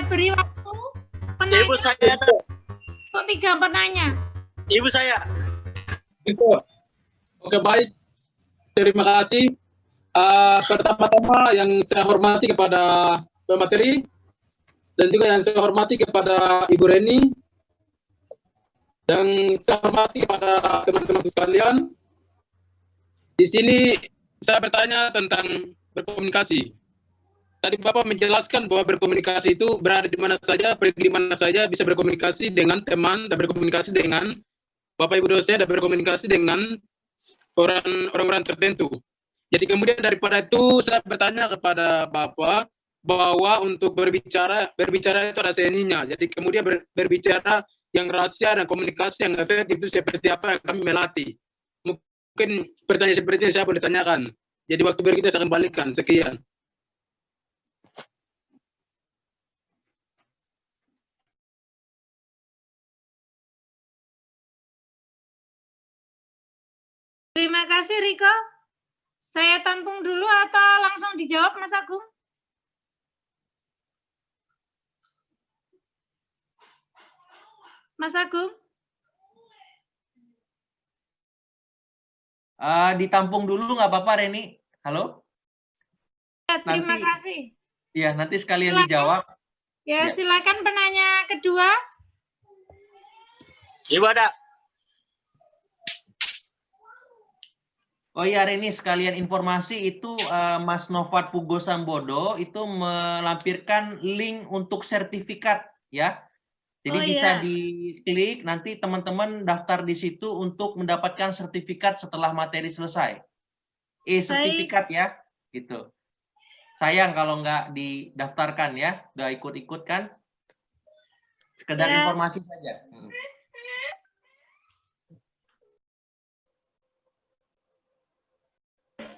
beri waktu Ya, Ibu saya. untuk 3 penanya. Ibu saya. Oke, baik. Terima kasih. Pertama-tama yang saya hormati kepada pemateri dan juga yang saya hormati kepada Ibu Reni dan saya hormati kepada teman-teman sekalian. Di sini saya bertanya tentang berkomunikasi. Tadi Bapak menjelaskan bahwa berkomunikasi itu berada di mana saja, pergi di mana saja, bisa berkomunikasi dengan teman, dan berkomunikasi dengan Bapak Ibu dosen, dan berkomunikasi dengan orang-orang tertentu. Jadi kemudian daripada itu saya bertanya kepada Bapak bahwa untuk berbicara itu ada seninya. Jadi kemudian berbicara yang rahasia dan komunikasi yang efektif itu seperti apa yang kami melatih. Mungkin pertanyaan seperti ini saya boleh tanyakan. Jadi waktu berikutnya saya kembalikan. Sekian. Terima kasih, Riko. Saya tampung dulu atau langsung dijawab, Mas Agung? Mas Agung? Ditampung dulu nggak apa-apa, Reni? Halo? Ya, terima kasih. Ya, nanti sekalian dijawab. Ya, silakan penanya kedua. Ibu ada. Oh iya, Reni, sekalian informasi itu Mas Novat Pugo Sambodo itu melampirkan link untuk sertifikat ya. Jadi bisa diklik, nanti teman-teman daftar di situ untuk mendapatkan sertifikat setelah materi selesai. Sertifikat ya, gitu. Sayang kalau nggak didaftarkan ya, udah ikut-ikut kan. Sekedar informasi saja.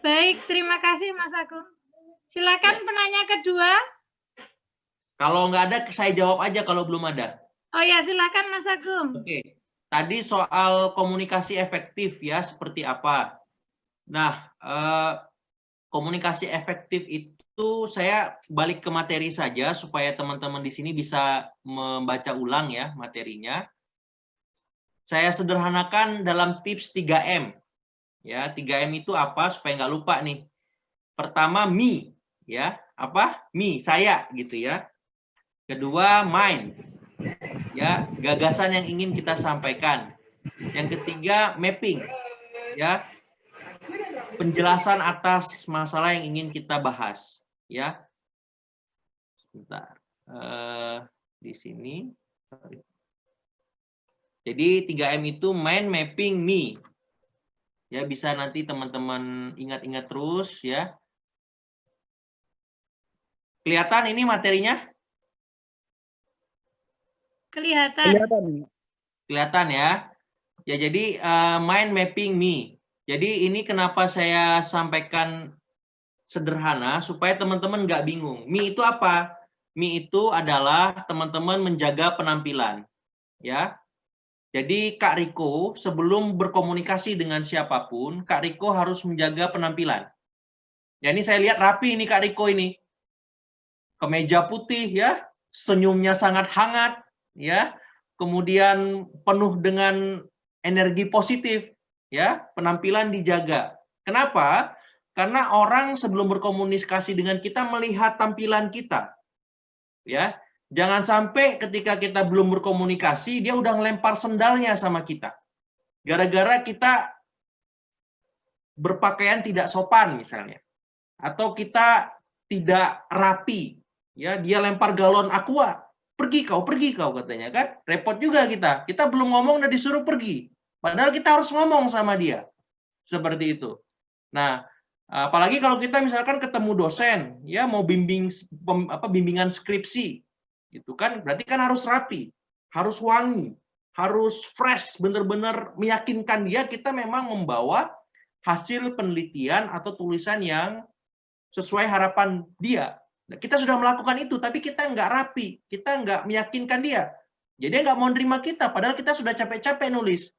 Baik, terima kasih Mas Agung. Silakan penanya kedua. Kalau nggak ada, saya jawab aja kalau belum ada. Oh ya, silakan Mas Agung. Oke, tadi soal komunikasi efektif ya, seperti apa? Nah, komunikasi efektif itu saya balik ke materi saja supaya teman-teman di sini bisa membaca ulang ya materinya. Saya sederhanakan dalam tips 3M. Ya, 3M itu apa supaya nggak lupa nih. Pertama, me, ya. Apa? Me, saya gitu ya. Kedua, mind. Ya, gagasan yang ingin kita sampaikan. Yang ketiga, mapping. Ya. Penjelasan atas masalah yang ingin kita bahas, ya. Sebentar. Di sini. Jadi 3M itu mind, mapping, me. Ya, bisa nanti teman-teman ingat-ingat terus ya. Kelihatan ini materinya? Kelihatan. Kelihatan ya. Ya, jadi mind, mapping, me. Jadi ini kenapa saya sampaikan sederhana supaya teman-teman nggak bingung. Me itu apa? Me itu adalah teman-teman menjaga penampilan. Ya. Jadi Kak Riko sebelum berkomunikasi dengan siapapun, Kak Riko harus menjaga penampilan. Ya, ini saya lihat rapi ini Kak Riko ini. Kemeja putih ya, senyumnya sangat hangat ya. Kemudian penuh dengan energi positif ya, penampilan dijaga. Kenapa? Karena orang sebelum berkomunikasi dengan kita melihat tampilan kita. Ya. Jangan sampai ketika kita belum berkomunikasi, dia udah ngelempar sendalnya sama kita. Gara-gara kita berpakaian tidak sopan misalnya. Atau kita tidak rapi. Ya, dia lempar galon aqua. Pergi kau katanya kan. Repot juga kita. Kita belum ngomong udah disuruh pergi. Padahal kita harus ngomong sama dia. Seperti itu. Nah, apalagi kalau kita misalkan ketemu dosen, ya mau bimbingan skripsi. Itu kan berarti kan harus rapi, harus wangi, harus fresh, benar-benar meyakinkan dia kita memang membawa hasil penelitian atau tulisan yang sesuai harapan dia. Nah, kita sudah melakukan itu, tapi kita nggak rapi, kita nggak meyakinkan dia. Jadi dia nggak mau nerima kita, padahal kita sudah capek-capek nulis.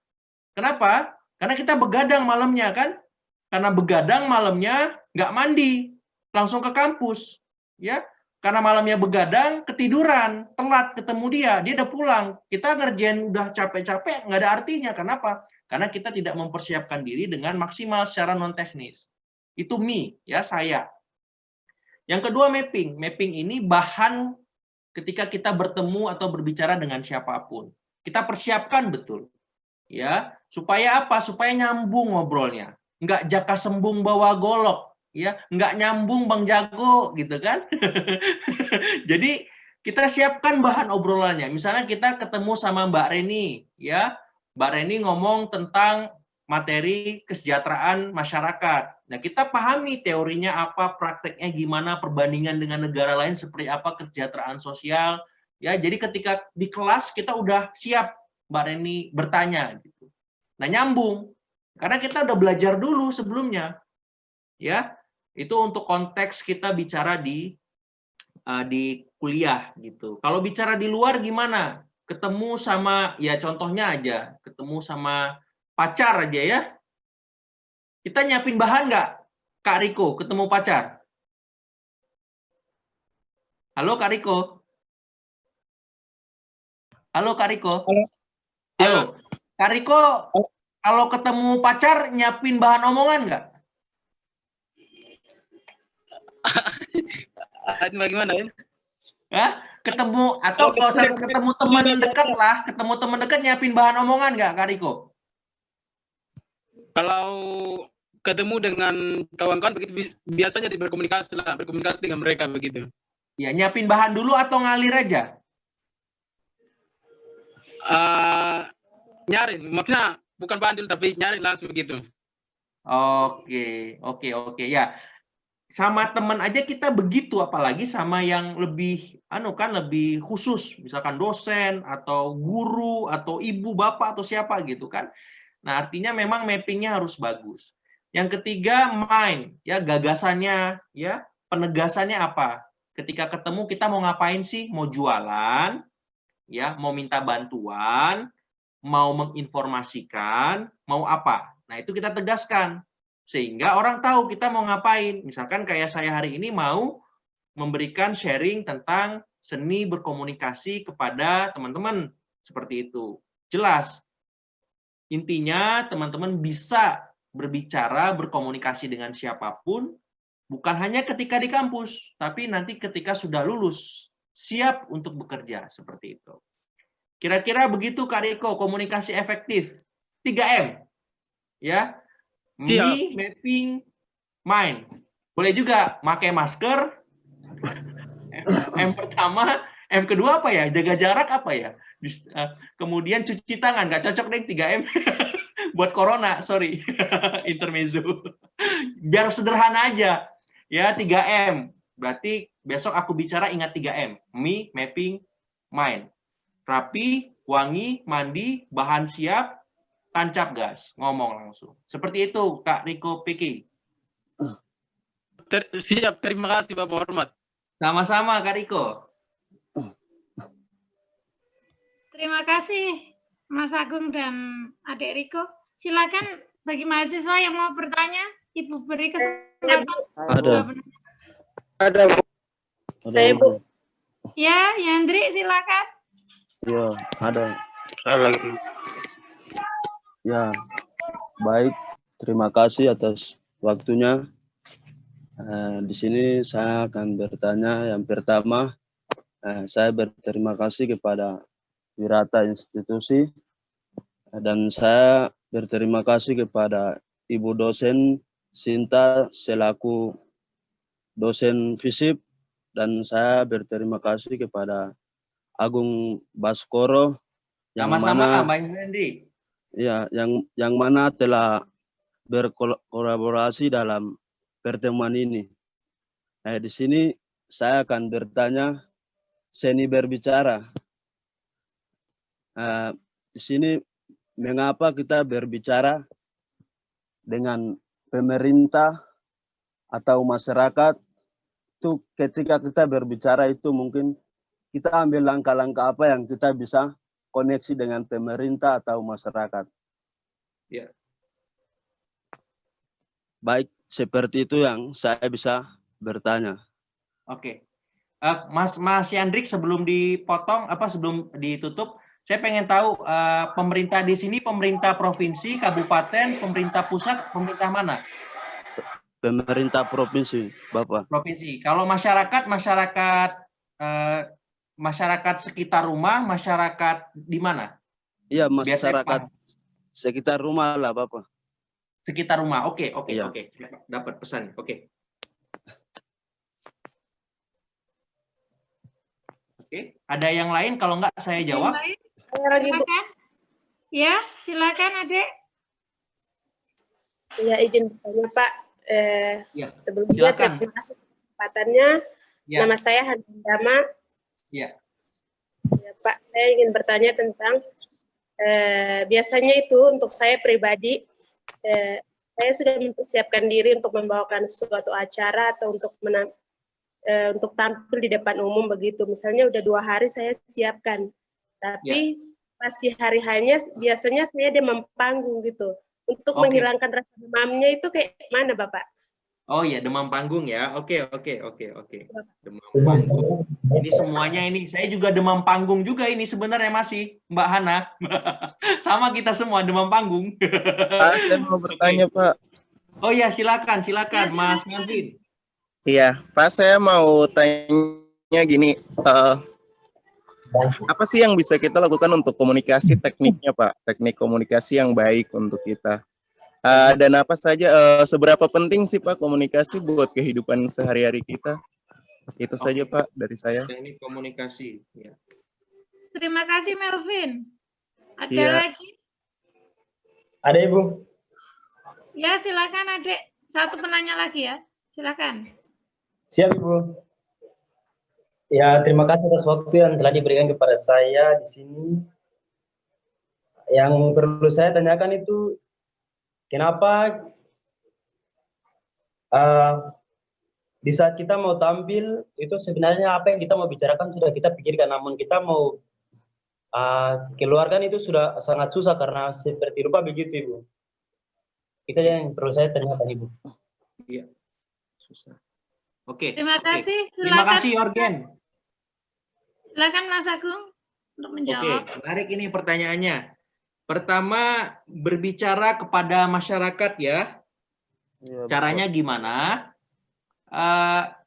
Kenapa? Karena kita begadang malamnya kan? Karena begadang malamnya nggak mandi, langsung ke kampus, ya. karena malamnya begadang, ketiduran, telat ketemu dia udah pulang. Kita ngerjain udah capek-capek, nggak ada artinya. Kenapa? Karena kita tidak mempersiapkan diri dengan maksimal secara non-teknis. Itu me, ya saya. Yang kedua mapping. Mapping ini bahan ketika kita bertemu atau berbicara dengan siapapun. Kita persiapkan betul. Ya, supaya apa? Supaya nyambung ngobrolnya. Nggak jaka sembung bawa golok, ya, nggak nyambung Bang Jago gitu kan. Jadi kita siapkan bahan obrolannya. Misalnya kita ketemu sama Mbak Reni, ya. Mbak Reni ngomong tentang materi kesejahteraan masyarakat. Nah, kita pahami teorinya apa, prakteknya gimana, perbandingan dengan negara lain seperti apa kesejahteraan sosial. Ya, jadi ketika di kelas kita udah siap Mbak Reni bertanya gitu. Nah, nyambung. Karena kita udah belajar dulu sebelumnya. Ya. Itu untuk konteks kita bicara di kuliah gitu. Kalau bicara di luar gimana? Ketemu sama, ya contohnya aja, ketemu sama pacar aja ya. Kita nyiapin bahan nggak, Kak Riko, ketemu pacar? Halo Kak Riko? Halo Kak Riko? Halo. Kak Riko, kalau ketemu pacar nyiapin bahan omongan nggak? Bagaimana ya? Hah? Ketemu atau kalau ketemu teman dekat lah, ketemu teman dekat nyiapin bahan omongan nggak, Kak Riko? Kalau ketemu dengan kawan-kawan begitu biasanya berkomunikasi dengan mereka begitu. Ya, nyiapin bahan dulu atau ngalir aja? Nyarin, maksudnya bukan bahan dulu tapi nyarin langsung begitu. Oke ya. Sama teman aja kita begitu, apalagi sama yang lebih lebih khusus, misalkan dosen atau guru atau ibu bapak atau siapa gitu kan. Nah, artinya memang mappingnya harus bagus. Yang ketiga, mind, ya, gagasannya, ya, penegasannya apa? Ketika ketemu kita mau ngapain sih? Mau jualan, ya, mau minta bantuan, mau menginformasikan, mau apa? Nah, itu kita tegaskan sehingga orang tahu kita mau ngapain. Misalkan kayak saya hari ini mau memberikan sharing tentang seni berkomunikasi kepada teman-teman seperti itu. Jelas. Intinya teman-teman bisa berbicara, berkomunikasi dengan siapapun, bukan hanya ketika di kampus, tapi nanti ketika sudah lulus, siap untuk bekerja seperti itu. Kira-kira begitu Kak Riko, komunikasi efektif. 3M. Ya. Me, mapping, mind. Boleh juga pakai masker. M pertama, M kedua apa ya? Jaga jarak apa ya? Kemudian cuci tangan, nggak cocok deh 3M. Buat corona, sorry. Intermezzo. Biar sederhana aja. Ya, 3M. Berarti besok aku bicara ingat 3M. Me, mapping, mind. Rapi, wangi, mandi, bahan siap, tancap gas, ngomong langsung. Seperti itu, Kak Riko Piki. Siap, terima kasih Bapak Hormat. Sama-sama, Kak Riko. Terima kasih, Mas Agung dan Adik Riko. Silakan bagi mahasiswa yang mau bertanya, Ibu beri kesempatan. Ada. Saya Bu. Ya, Yandri, silakan. Ya, ada. lagi. Ya, baik. Terima kasih atas waktunya. Di sini saya akan bertanya. Yang pertama, saya berterima kasih kepada Wirata Institusi dan saya berterima kasih kepada Ibu dosen Sinta selaku dosen FISIP dan saya berterima kasih kepada Agung Baskoro yang Sama-sama, mana Mbak Hendi. ya yang mana telah berkolaborasi dalam pertemuan ini. Di sini saya akan bertanya seni berbicara. Di sini mengapa kita berbicara dengan pemerintah atau masyarakat itu ketika kita berbicara itu mungkin kita ambil langkah-langkah apa yang kita bisa koneksi dengan pemerintah atau masyarakat. Ya. Baik, seperti itu yang saya bisa bertanya. Oke. Mas Yandrik, sebelum dipotong sebelum ditutup, saya pengen tahu pemerintah di sini, pemerintah provinsi, kabupaten, pemerintah pusat, pemerintah mana? Pemerintah provinsi, Bapak. Provinsi. Kalau masyarakat sekitar rumah, masyarakat di mana? Iya, Biasanya masyarakat sekitar rumah lah, Bapak. sekitar rumah. Oke. Iya. Dapat pesan. Oke. Ada yang lain? Kalau enggak saya jawab. Silakan. Ya, silakan Adik. Ya, izin bertanya Pak. Ya, Sebelumnya silakan. terima kasih kesempatannya. Ya. Nama saya Handama. Ya. Ya, Pak, saya ingin bertanya tentang biasanya itu untuk saya pribadi, saya sudah mempersiapkan diri untuk membawakan suatu acara atau untuk tampil di depan umum begitu. Misalnya udah 2 hari saya siapkan, tapi pas di hari hanya biasanya saya demam panggung gitu. Untuk menghilangkan rasa demamnya itu kayak mana, Bapak? Oh ya, demam panggung ya. Oke. Demam panggung. Ini semuanya ini. Saya juga demam panggung juga ini sebenarnya masih, Mbak Hana. Sama kita semua demam panggung. Saya mau bertanya, Pak. Oh ya, silakan Mas Melvin. Iya, Pak, saya mau tanya gini, apa sih yang bisa kita lakukan untuk komunikasi tekniknya, Pak? Teknik komunikasi yang baik untuk kita. Dan apa saja, seberapa penting sih Pak komunikasi buat kehidupan sehari-hari kita? Itu saja Pak dari saya. Teknik komunikasi. Ya. Terima kasih Melvin. Ada lagi? Ada Ibu. Ya, silakan Adik. Satu penanya lagi ya. Silakan. Siap Ibu. Ya, terima kasih atas waktu yang telah diberikan kepada saya di sini. Yang perlu saya tanyakan itu, kenapa di saat kita mau tampil, itu sebenarnya apa yang kita mau bicarakan sudah kita pikirkan, namun kita mau keluarkan itu sudah sangat susah karena seperti rupa begitu Ibu. Itu yang perlu saya tanyakan Ibu. Iya, susah. Oke. Terima kasih. Silakan. Terima kasih Yorgen. Silakan Mas Agung untuk menjawab. Oke, menarik ini pertanyaannya. Pertama, berbicara kepada masyarakat ya. Caranya gimana?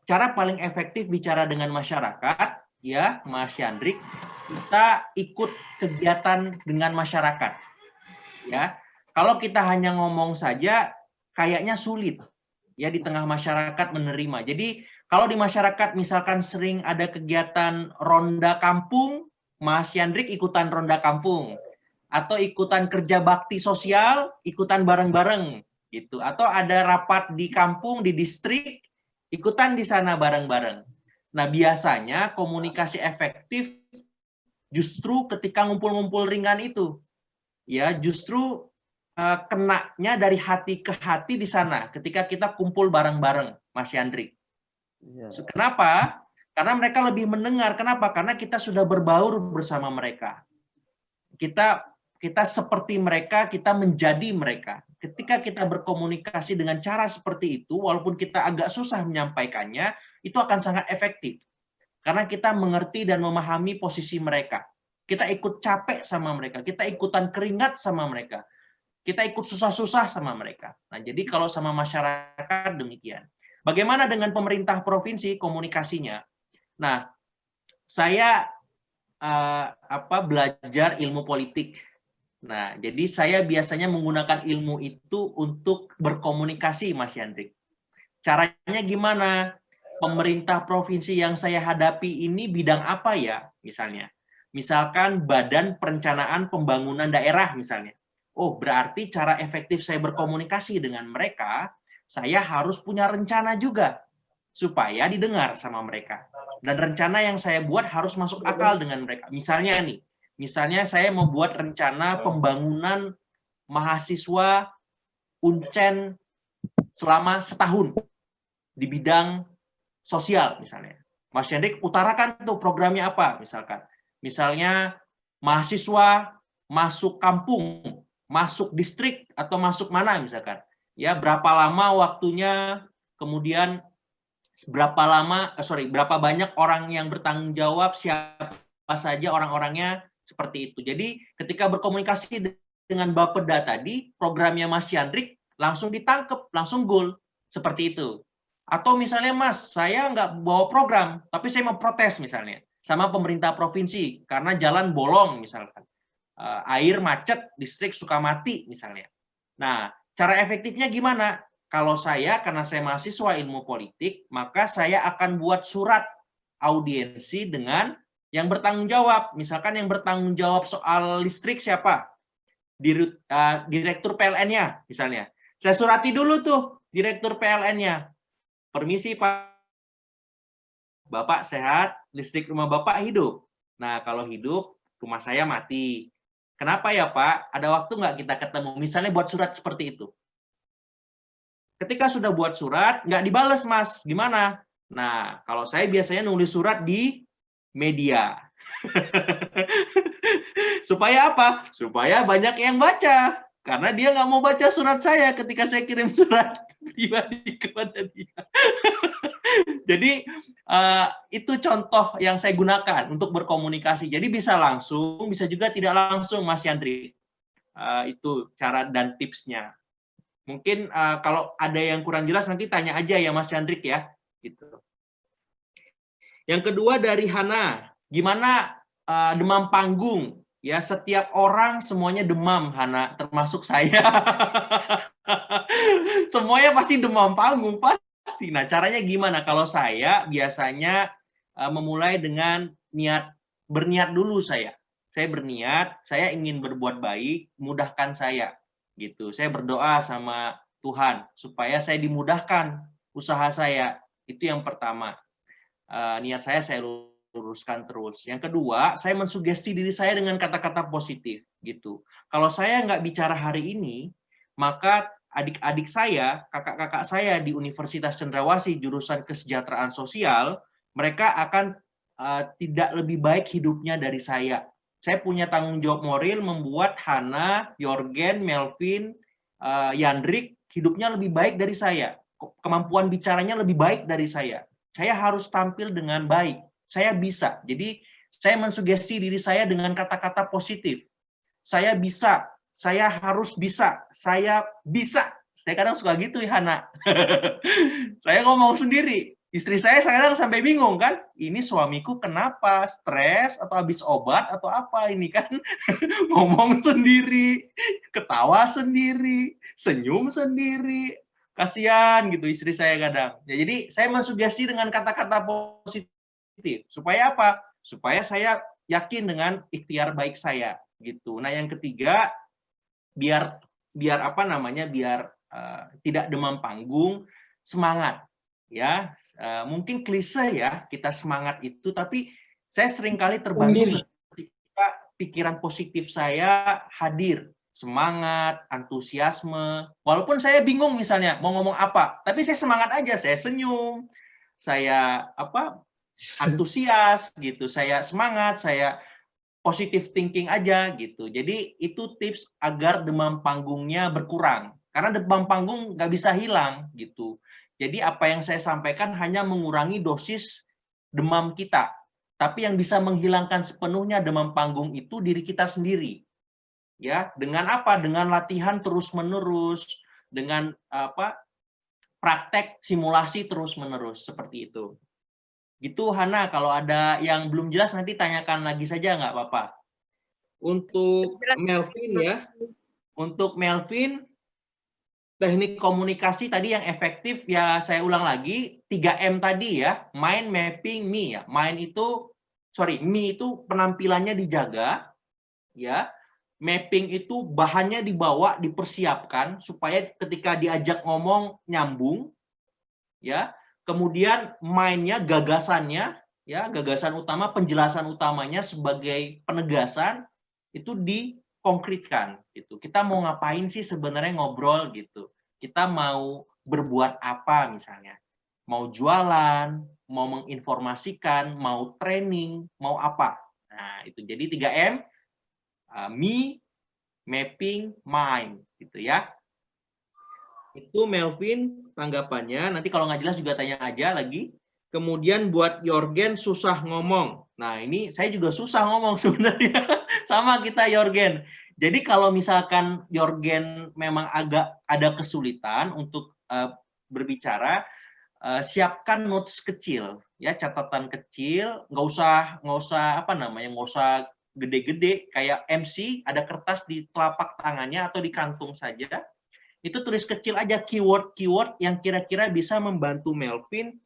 Cara paling efektif bicara dengan masyarakat ya, Mas Yandrik, kita ikut kegiatan dengan masyarakat. Ya. Kalau kita hanya ngomong saja kayaknya sulit ya di tengah masyarakat menerima. Jadi kalau di masyarakat misalkan sering ada kegiatan ronda kampung, Mas Yandrik ikutan ronda kampung. Atau ikutan kerja bakti sosial, ikutan bareng-bareng gitu. Atau ada rapat di kampung, di distrik, ikutan di sana bareng-bareng. Nah, biasanya komunikasi efektif justru ketika ngumpul-ngumpul ringan itu. Ya, justru kenanya dari hati ke hati di sana ketika kita kumpul bareng-bareng, Mas Yandrik. Kenapa? Karena mereka lebih mendengar. Kenapa? Karena kita sudah berbaur bersama mereka. Kita seperti mereka, kita menjadi mereka. Ketika kita berkomunikasi dengan cara seperti itu, walaupun kita agak susah menyampaikannya, itu akan sangat efektif. Karena kita mengerti dan memahami posisi mereka. Kita ikut capek sama mereka, kita ikutan keringat sama mereka. Kita ikut susah-susah sama mereka. Nah, jadi kalau sama masyarakat demikian. Bagaimana dengan pemerintah provinsi komunikasinya? Nah, saya belajar ilmu politik. Nah, jadi saya biasanya menggunakan ilmu itu untuk berkomunikasi, Mas Yandrik. Caranya gimana? Pemerintah provinsi yang saya hadapi ini bidang apa ya, misalnya? Misalkan Badan Perencanaan Pembangunan Daerah, misalnya. Oh, berarti cara efektif saya berkomunikasi dengan mereka, saya harus punya rencana juga, supaya didengar sama mereka. Dan rencana yang saya buat harus masuk akal dengan mereka. Misalnya nih, saya mau buat rencana pembangunan mahasiswa Uncen selama setahun di bidang sosial misalnya. Mas Yandrik utarakan tuh programnya apa misalkan. Misalnya mahasiswa masuk kampung, masuk distrik atau masuk mana misalkan. Ya, berapa lama waktunya, kemudian berapa banyak orang yang bertanggung jawab, siapa saja orang-orangnya, seperti itu. Jadi ketika berkomunikasi dengan Bapeda tadi, programnya Mas Yandrik langsung ditangkep, langsung goal, seperti itu. Atau misalnya, Mas, saya nggak bawa program, tapi saya mau protes misalnya, sama pemerintah provinsi, karena jalan bolong misalkan. Air macet, distrik Sukamati misalnya. Nah, cara efektifnya gimana? Kalau saya, karena saya mahasiswa ilmu politik, maka saya akan buat surat audiensi dengan yang bertanggung jawab. Misalkan yang bertanggung jawab soal listrik siapa? Direktur PLN-nya misalnya. Saya surati dulu tuh direktur PLN-nya. Permisi Pak, Bapak sehat, listrik rumah Bapak hidup. Nah, kalau hidup, rumah saya mati. Kenapa ya Pak? Ada waktu nggak kita ketemu? Misalnya buat surat seperti itu. Ketika sudah buat surat, nggak dibales, Mas. Gimana? Nah, kalau saya biasanya nulis surat di media. Supaya apa? Supaya banyak yang baca. Karena dia nggak mau baca surat saya ketika saya kirim surat pribadi kepada dia. Jadi, itu contoh yang saya gunakan untuk berkomunikasi. Jadi bisa langsung, bisa juga tidak langsung, Mas Yandri. Itu cara dan tipsnya. Mungkin kalau ada yang kurang jelas nanti tanya aja ya Mas Chandrik ya. Gitu. Yang kedua dari Hana, gimana demam panggung? Ya, setiap orang semuanya demam, Hana, termasuk saya. Semuanya pasti demam panggung, pasti. Nah, caranya gimana? Kalau saya biasanya memulai dengan berniat dulu saya. Saya berniat, saya ingin berbuat baik, mudahkan saya. Gitu. Saya berdoa sama Tuhan supaya saya dimudahkan usaha saya. Itu yang pertama. Niat saya luruskan terus. Yang kedua, saya mensugesti diri saya dengan kata-kata positif. Gitu. Kalau saya nggak bicara hari ini, maka adik-adik saya, kakak-kakak saya di Universitas Cendrawasih jurusan kesejahteraan sosial, mereka akan tidak lebih baik hidupnya dari saya. Saya punya tanggung jawab moral membuat Hana, Jorgen, Melvin, Yandrik hidupnya lebih baik dari saya. Kemampuan bicaranya lebih baik dari saya. Saya harus tampil dengan baik. Saya bisa. Jadi saya mensugesti diri saya dengan kata-kata positif. Saya bisa. Saya harus bisa. Saya bisa. Saya kadang suka gitu ya, Hana. Saya ngomong sendiri. Istri saya kadang sampai bingung kan, ini suamiku kenapa, stres atau habis obat atau apa ini kan. Ngomong sendiri, ketawa sendiri, senyum sendiri, kasihan gitu istri saya kadang. Ya, jadi saya mensugesti dengan kata-kata positif. Supaya apa? Supaya saya yakin dengan ikhtiar baik saya gitu. Nah, yang ketiga, biar apa namanya? Biar tidak demam panggung, semangat. Ya, mungkin klise ya kita semangat itu, tapi saya seringkali terbantu ketika pikiran positif saya hadir, semangat, antusiasme. Walaupun saya bingung misalnya mau ngomong apa, tapi saya semangat aja, saya senyum, saya antusias gitu, saya semangat, saya positive thinking aja gitu. Jadi itu tips agar demam panggungnya berkurang. Karena demam panggung nggak bisa hilang gitu. Jadi apa yang saya sampaikan hanya mengurangi dosis demam kita. Tapi yang bisa menghilangkan sepenuhnya demam panggung itu diri kita sendiri. Ya, dengan apa? Dengan latihan terus-menerus, dengan praktek simulasi terus-menerus seperti itu. Gitu Hana, kalau ada yang belum jelas nanti tanyakan lagi saja nggak apa-apa. Untuk Melvin ya, untuk Melvin, teknik komunikasi tadi yang efektif ya saya ulang lagi, 3M tadi ya, mind, mapping, me ya. Me itu penampilannya dijaga, ya. Mapping itu bahannya dibawa, dipersiapkan supaya ketika diajak ngomong nyambung, ya. Kemudian mind-nya, gagasannya, ya, gagasan utama, penjelasan utamanya sebagai penegasan itu dikonkretkan gitu. Kita mau ngapain sih sebenarnya ngobrol gitu. Kita mau berbuat apa misalnya. Mau jualan, mau menginformasikan, mau training, mau apa. Nah, itu jadi 3M, me, mapping, mind gitu ya. Itu Melvin tanggapannya. Nanti kalau nggak jelas juga tanya aja lagi. Kemudian buat Yorgen susah ngomong. Nah ini saya juga susah ngomong sebenarnya. Sama kita Yorgen. Jadi kalau misalkan Yorgen memang agak ada kesulitan untuk berbicara, siapkan notes kecil, ya catatan kecil. Nggak usah apa namanya, nggak usah gede-gede. Kayak MC ada kertas di telapak tangannya atau di kantung saja. Itu tulis kecil aja keyword-keyword yang kira-kira bisa membantu Melvin,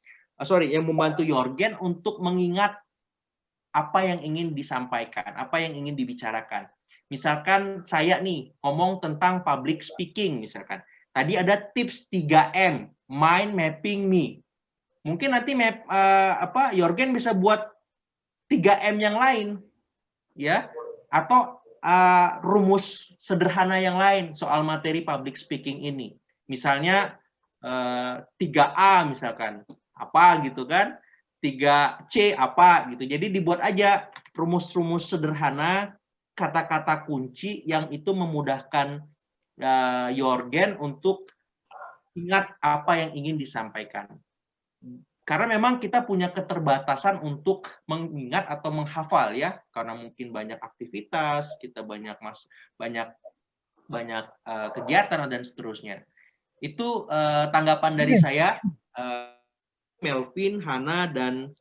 yang membantu Yorgen untuk mengingat apa yang ingin disampaikan, apa yang ingin dibicarakan. Misalkan saya nih ngomong tentang public speaking misalkan. Tadi ada tips 3M, mind mapping me. Mungkin nanti Yorgen bisa buat 3M yang lain, ya, atau rumus sederhana yang lain soal materi public speaking ini. Misalnya 3A misalkan, apa gitu kan, 3C apa gitu. Jadi dibuat aja rumus-rumus sederhana, kata-kata kunci yang itu memudahkan Yorgen untuk ingat apa yang ingin disampaikan. Karena memang kita punya keterbatasan untuk mengingat atau menghafal ya, karena mungkin banyak aktivitas, kita banyak kegiatan dan seterusnya. Itu tanggapan dari saya, Melvin, Hana, dan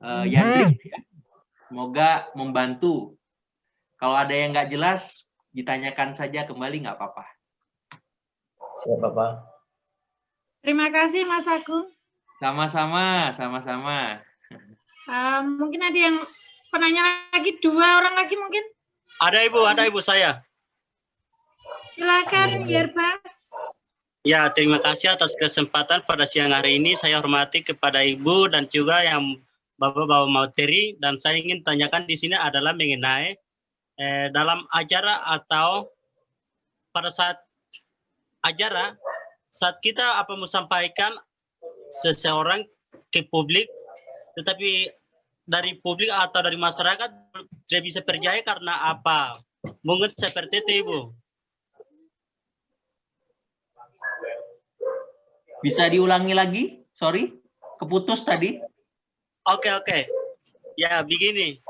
Yandri. Ya. Semoga membantu. Kalau ada yang nggak jelas, ditanyakan saja kembali, nggak apa-apa. Siap, Bapak. Terima kasih Mas Agung. Sama-sama. Mungkin ada yang penanya lagi, 2 orang lagi mungkin. Ada Ibu saya. Silakan, Yerbas. Ya, terima kasih atas kesempatan pada siang hari ini. Saya hormati kepada Ibu dan juga yang Bapak-Bapak materi. Dan saya ingin tanyakan di sini adalah mengenai dalam acara atau pada saat acara, saat kita mau sampaikan seseorang ke publik, tetapi dari publik atau dari masyarakat tidak bisa percaya karena apa? Mungkin seperti itu, Ibu. Bisa diulangi lagi? Sorry, keputus tadi. Oke. Ya, begini.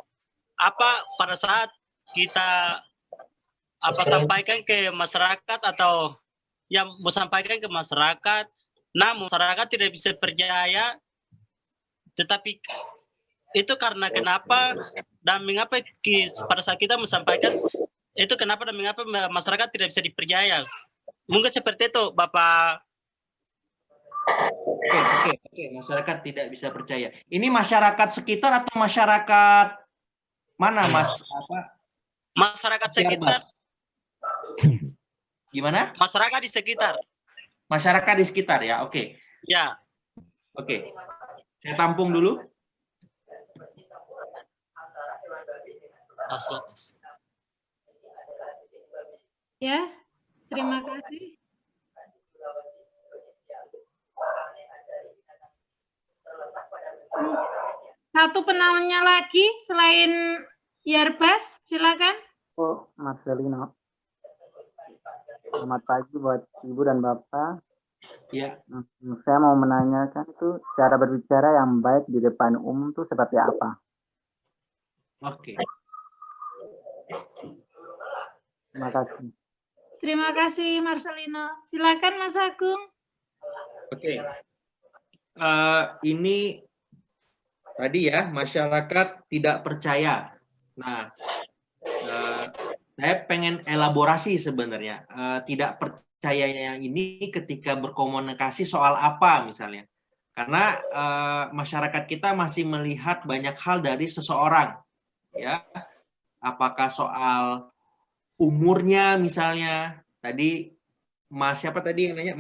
Apa pada saat kita sampaikan ke masyarakat atau yang mau sampaikan ke masyarakat, namun masyarakat tidak bisa percaya, tetapi itu karena kenapa dan mengapa pada saat kita menyampaikan itu kenapa dan mengapa masyarakat tidak bisa dipercaya. Mungkin seperti itu, Bapak. Oke. Masyarakat tidak bisa percaya. Ini masyarakat sekitar atau masyarakat mana, Mas? Masyarakat sekitar. Gimana? Masyarakat di sekitar. Masyarakat di sekitar ya, oke. Ya. Oke. Saya tampung dulu. Ya, terima kasih. Satu penanya lagi selain Yerbas, silakan. Marcelino. Selamat pagi buat Ibu dan Bapak. Ya. Saya mau menanyakan itu cara berbicara yang baik di depan umum itu seperti apa? Oke. Terima kasih. Terima kasih Marcelino. Silakan Mas Agung. Oke. Ini tadi ya, masyarakat tidak percaya. Nah, saya pengen elaborasi sebenarnya. Tidak percayanya ini ketika berkomunikasi soal apa misalnya. Karena masyarakat kita masih melihat banyak hal dari seseorang. Ya, apakah soal umurnya misalnya. Tadi Mas siapa tadi yang nanya?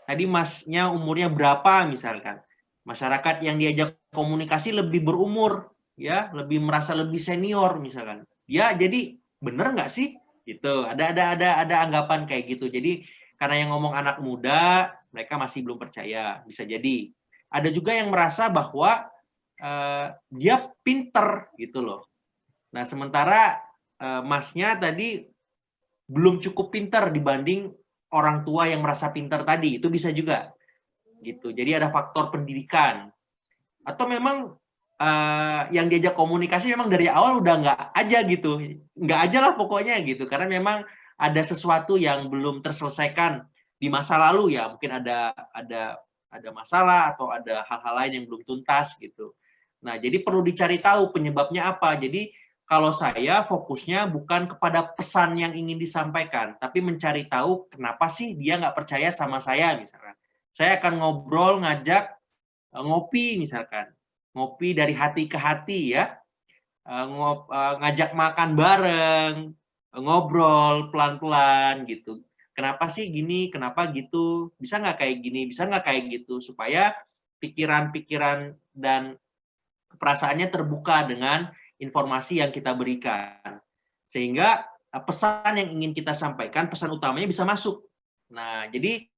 Tadi Masnya umurnya berapa misalkan. Masyarakat yang diajak komunikasi lebih berumur, ya, lebih merasa lebih senior misalkan. Ya, jadi bener nggak sih? Gitu. Ada anggapan kayak gitu. Jadi karena yang ngomong anak muda, mereka masih belum percaya. Bisa jadi. Ada juga yang merasa bahwa dia pinter gitu loh. Nah, sementara Masnya tadi belum cukup pintar dibanding orang tua yang merasa pintar tadi. Itu bisa juga. Gitu. Jadi ada faktor pendidikan. Atau memang yang diajak komunikasi memang dari awal udah nggak aja gitu. Nggak aja lah pokoknya gitu. Karena memang ada sesuatu yang belum terselesaikan di masa lalu ya. Mungkin ada masalah atau ada hal-hal lain yang belum tuntas gitu. Nah, jadi perlu dicari tahu penyebabnya apa. Jadi kalau saya fokusnya bukan kepada pesan yang ingin disampaikan, tapi mencari tahu kenapa sih dia nggak percaya sama saya misalkan. Saya akan ngobrol, ngajak, ngopi misalkan. Ngopi dari hati ke hati ya. Ngajak makan bareng, ngobrol pelan-pelan gitu. Kenapa sih gini, kenapa gitu, bisa nggak kayak gini, bisa nggak kayak gitu, supaya pikiran-pikiran dan perasaannya terbuka dengan informasi yang kita berikan. Sehingga pesan yang ingin kita sampaikan, pesan utamanya bisa masuk. Nah, jadi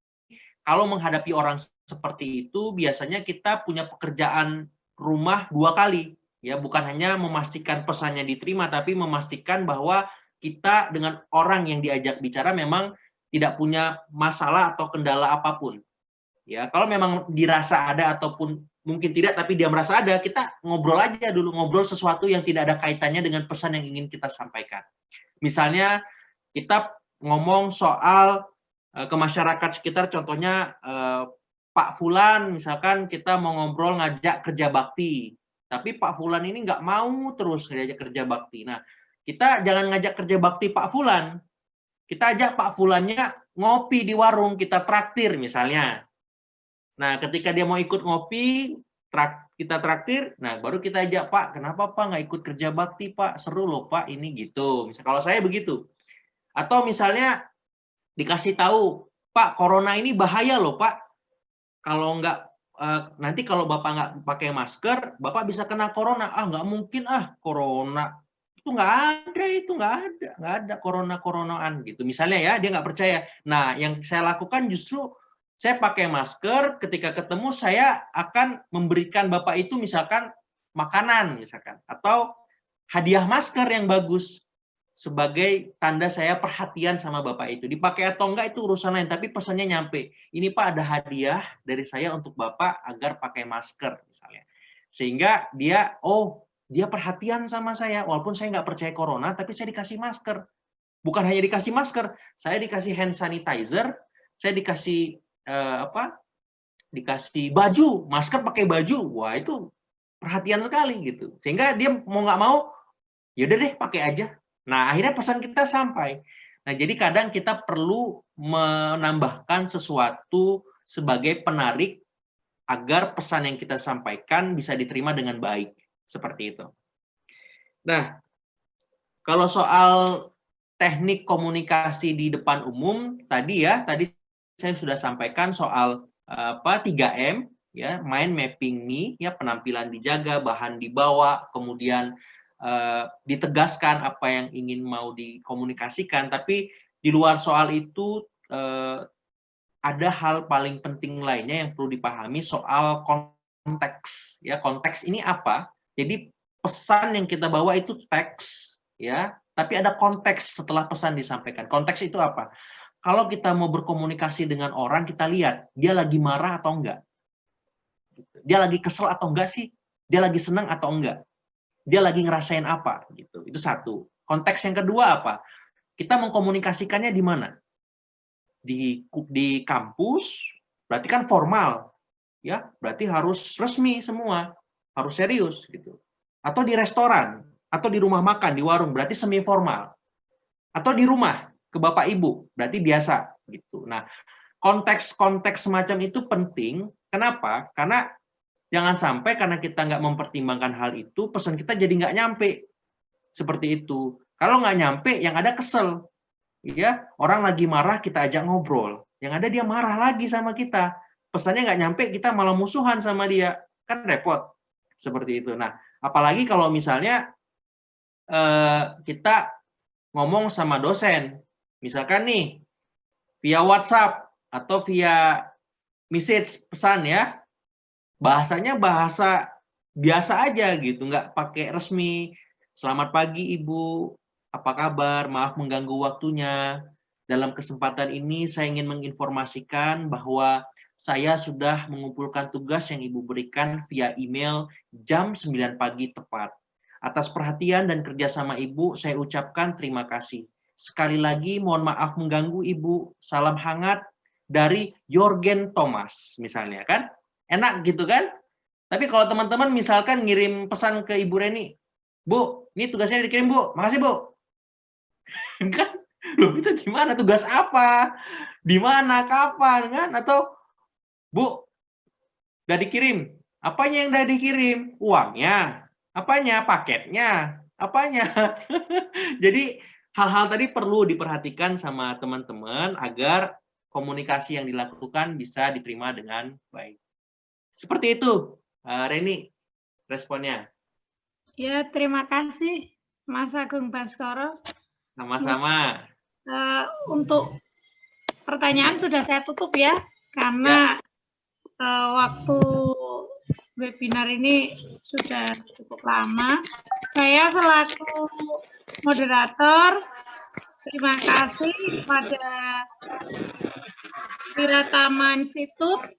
kalau menghadapi orang seperti itu, biasanya kita punya pekerjaan rumah 2 kali. Ya, bukan hanya memastikan pesannya diterima, tapi memastikan bahwa kita dengan orang yang diajak bicara memang tidak punya masalah atau kendala apapun. Ya, kalau memang dirasa ada ataupun mungkin tidak, tapi dia merasa ada, kita ngobrol aja dulu, ngobrol sesuatu yang tidak ada kaitannya dengan pesan yang ingin kita sampaikan. Misalnya kita ngomong soal ke masyarakat sekitar, contohnya Pak Fulan, misalkan kita mau ngobrol ngajak kerja bakti, tapi Pak Fulan ini nggak mau terus ngajak kerja bakti. Nah, kita jangan ngajak kerja bakti Pak Fulan, kita ajak Pak Fulannya ngopi di warung, kita traktir misalnya. Nah, ketika dia mau ikut ngopi, kita traktir, nah baru kita ajak, Pak, kenapa Pak nggak ikut kerja bakti, Pak? Seru loh, Pak, ini gitu. Misal, kalau saya begitu. Atau misalnya dikasih tahu, Pak, corona ini bahaya loh, Pak. Kalau nggak, nanti kalau Bapak nggak pakai masker, Bapak bisa kena corona. Ah, nggak mungkin, corona. Itu nggak ada corona-coronaan gitu. Misalnya ya, dia nggak percaya. Nah, yang saya lakukan justru, saya pakai masker, ketika ketemu saya akan memberikan Bapak itu misalkan makanan misalkan, atau hadiah masker yang bagus sebagai tanda saya perhatian sama Bapak itu. Dipakai atau enggak itu urusan lain, tapi pesannya nyampe. Ini Pak, ada hadiah dari saya untuk Bapak agar pakai masker misalnya. Sehingga dia, dia perhatian sama saya, walaupun saya nggak percaya corona, tapi saya dikasih masker. Bukan hanya dikasih masker, saya dikasih hand sanitizer, saya dikasih dikasih baju, masker pakai baju, wah itu perhatian sekali gitu. Sehingga dia mau nggak mau, yaudah deh pakai aja. Nah akhirnya pesan kita sampai. Nah jadi kadang kita perlu menambahkan sesuatu sebagai penarik agar pesan yang kita sampaikan bisa diterima dengan baik. Seperti itu. Nah, kalau soal teknik komunikasi di depan umum, tadi saya sudah sampaikan soal 3M, ya, mind mapping me, ya, penampilan dijaga, bahan dibawa, kemudian ditegaskan apa yang ingin mau dikomunikasikan. Tapi di luar soal itu ada hal paling penting lainnya yang perlu dipahami soal konteks. Ya, konteks ini apa? Jadi pesan yang kita bawa itu teks, ya, tapi ada konteks setelah pesan disampaikan. Konteks itu apa? Kalau kita mau berkomunikasi dengan orang, kita lihat dia lagi marah atau enggak. Dia lagi kesel atau enggak sih? Dia lagi senang atau enggak? Dia lagi ngerasain apa? Gitu. Itu satu. Konteks yang kedua apa? Kita mengkomunikasikannya di mana? Di kampus, berarti kan formal, ya, berarti harus resmi semua, harus serius gitu. Atau di restoran, atau di rumah makan, di warung, berarti semi formal. Atau di rumah ke Bapak Ibu, berarti biasa gitu. Nah, konteks-konteks semacam itu penting. Kenapa? Karena jangan sampai karena kita nggak mempertimbangkan hal itu, pesan kita jadi nggak nyampe. Seperti itu. Kalau nggak nyampe, yang ada kesel. Ya, orang lagi marah, kita ajak ngobrol. Yang ada dia marah lagi sama kita. Pesannya nggak nyampe, kita malah musuhan sama dia. Kan repot. Seperti itu. Nah, apalagi kalau misalnya kita ngomong sama dosen. Misalkan nih, via WhatsApp atau via message pesan ya, bahasanya bahasa biasa aja gitu, nggak pakai resmi. Selamat pagi Ibu, Apa kabar? Maaf mengganggu waktunya. Dalam kesempatan ini saya ingin menginformasikan bahwa saya sudah mengumpulkan tugas yang Ibu berikan via email jam 9 pagi tepat. Atas perhatian dan kerjasama Ibu, saya ucapkan terima kasih. Sekali lagi mohon maaf mengganggu Ibu. Salam hangat dari Jorgen Thomas misalnya kan. Enak gitu kan? Tapi kalau teman-teman misalkan ngirim pesan ke Ibu Reni, Bu, ini tugasnya dikirim Bu, makasih Bu. Kan? Loh, itu gimana? Tugas apa? Di mana? Kapan? Kan? Atau, Bu, udah dikirim. Apanya yang udah dikirim? Uangnya. Apanya? Paketnya. Apanya? Jadi, hal-hal tadi perlu diperhatikan sama teman-teman agar komunikasi yang dilakukan bisa diterima dengan baik. Seperti itu, Reni, responnya. Ya, terima kasih Mas Agung Baskoro. Sama-sama. Untuk pertanyaan sudah saya tutup ya, karena waktu webinar ini sudah cukup lama. Saya selaku moderator, terima kasih kepada Wiratama Institut,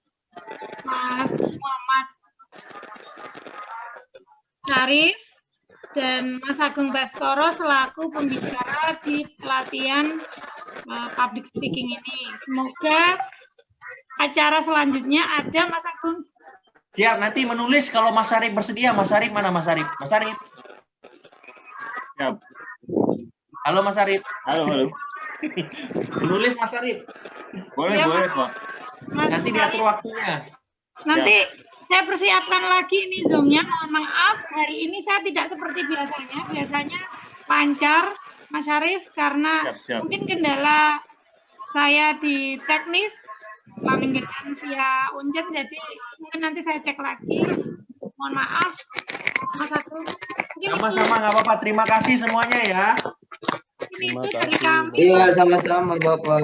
Mas Muhammad Syarif, dan Mas Agung Baskoro selaku pembicara di pelatihan public speaking ini. Semoga acara selanjutnya ada, Mas Agung. Siap, nanti menulis kalau Mas Syarif bersedia. Mas Syarif mana Mas Syarif? Mas Syarif. Siap. Halo Mas Syarif. Halo. Menulis Mas Syarif. Boleh, Ya, boleh, Mas. Pak. Mas Nanti diatur waktunya. Nanti saya persiapkan lagi ini Zoom-nya. Mohon maaf, hari ini saya tidak seperti biasanya. Biasanya lancar, Mas Syarif, karena Siap. mungkin kendala saya di teknis, pelanggaran via Uncet, jadi mungkin nanti saya cek lagi. Mohon maaf, Mas Agung. Sama-sama, nggak apa-apa. Terima kasih semuanya ya. Ini itu dari kami. Iya, sama-sama Bapak.